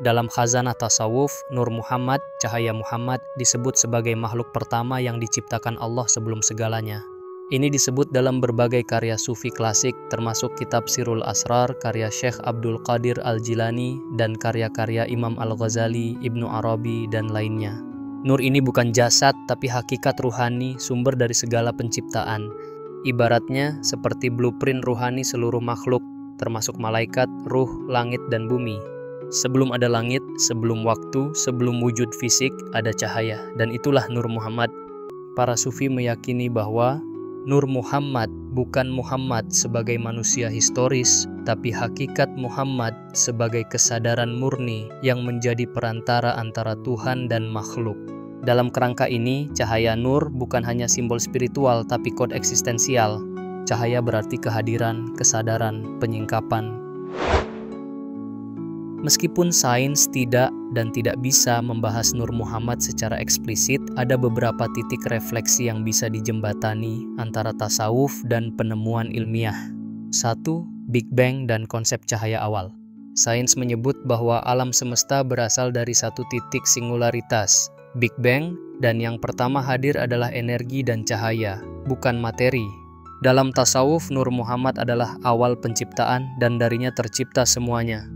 Dalam khazanah tasawuf, Nur Muhammad, cahaya Muhammad, disebut sebagai makhluk pertama yang diciptakan Allah sebelum segalanya. Ini disebut dalam berbagai karya sufi klasik, termasuk kitab Sirul Asrar, karya Syekh Abdul Qadir Al-Jilani, dan karya-karya Imam Al-Ghazali, Ibnu Arabi, dan lainnya. Nur ini bukan jasad, tapi hakikat ruhani, sumber dari segala penciptaan. Ibaratnya seperti blueprint ruhani seluruh makhluk, termasuk malaikat, ruh, langit, dan bumi. Sebelum ada langit, sebelum waktu, sebelum wujud fisik, ada cahaya, dan itulah Nur Muhammad. Para sufi meyakini bahwa Nur Muhammad bukan Muhammad sebagai manusia historis, tapi hakikat Muhammad sebagai kesadaran murni yang menjadi perantara antara Tuhan dan makhluk. Dalam kerangka ini, cahaya nur bukan hanya simbol spiritual, tapi kode eksistensial. Cahaya berarti kehadiran, kesadaran, penyingkapan. Meskipun sains tidak bisa membahas Nur Muhammad secara eksplisit, ada beberapa titik refleksi yang bisa dijembatani antara tasawuf dan penemuan ilmiah. 1. Big Bang dan konsep cahaya awal. Sains menyebut bahwa alam semesta berasal dari satu titik singularitas, Big Bang, dan yang pertama hadir adalah energi dan cahaya, bukan materi. Dalam tasawuf, Nur Muhammad adalah awal penciptaan dan darinya tercipta semuanya.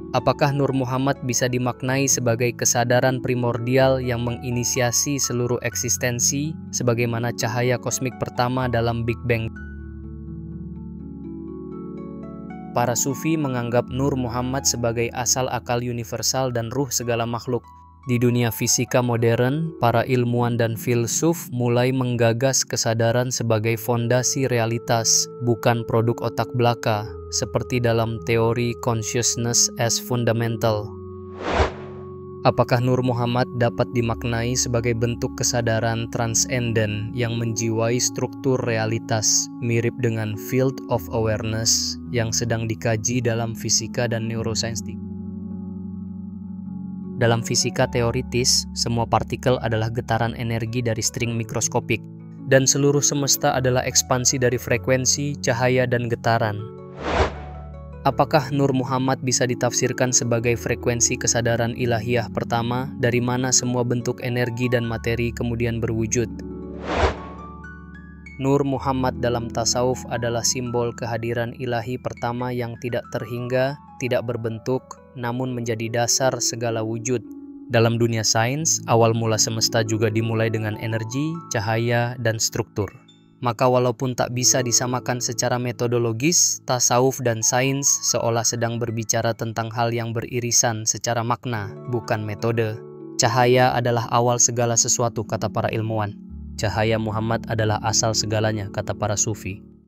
Apakah Nur Muhammad bisa dimaknai sebagai kesadaran primordial yang menginisiasi seluruh eksistensi sebagaimana cahaya kosmik pertama dalam Big Bang? Para sufi menganggap Nur Muhammad sebagai asal akal universal dan ruh segala makhluk. Di dunia fisika modern, para ilmuwan dan filsuf mulai menggagas kesadaran sebagai fondasi realitas, bukan produk otak belaka, seperti dalam teori consciousness as fundamental. Apakah Nur Muhammad dapat dimaknai sebagai bentuk kesadaran transenden yang menjiwai struktur realitas, mirip dengan field of awareness yang sedang dikaji dalam fisika dan neuroscience? Dalam fisika teoritis, semua partikel adalah getaran energi dari string mikroskopik, dan seluruh semesta adalah ekspansi dari frekuensi, cahaya, dan getaran. Apakah Nur Muhammad bisa ditafsirkan sebagai frekuensi kesadaran ilahiyah pertama, dari mana semua bentuk energi dan materi kemudian berwujud? Nur Muhammad dalam tasawuf adalah simbol kehadiran ilahi pertama yang tidak terhingga, tidak berbentuk, namun menjadi dasar segala wujud. Dalam dunia sains, awal mula semesta juga dimulai dengan energi, cahaya, dan struktur. Maka walaupun tak bisa disamakan secara metodologis, tasawuf dan sains seolah sedang berbicara tentang hal yang beririsan secara makna, bukan metode. Cahaya adalah awal segala sesuatu, kata para ilmuwan. Cahaya Muhammad adalah asal segalanya, kata para sufi.